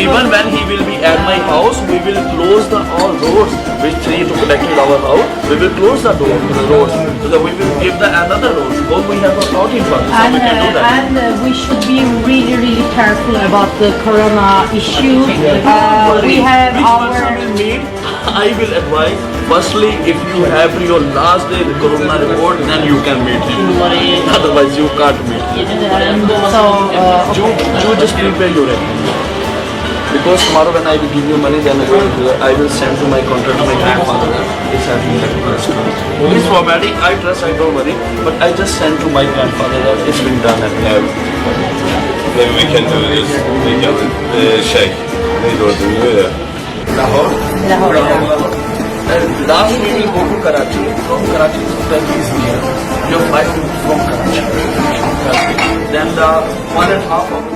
even when he will be at my house, we will close the all roads which three to protect our house. We will close the door to the roads so that we will give the another road because we have a plotting for this, so we can do that. And we should be really careful about the corona issue. We have Which our person will meet? I will advise. Firstly, if you have your last day the corona report, then you can meet him. Otherwise, you can't meet him. You just prepare your everything. Because tomorrow when I will give you money, then I will send to my contractor, my grandfather. It's happening that this formatting, I trust, I don't worry. But I just send to my grandfather that it's been done and Maybe we can do this. We can neydi o dinliyor ya. Lahore. And last we will go to Karachi. From Karachi to Delhi is near. Your flight from Karachi. Then the 1.5 hour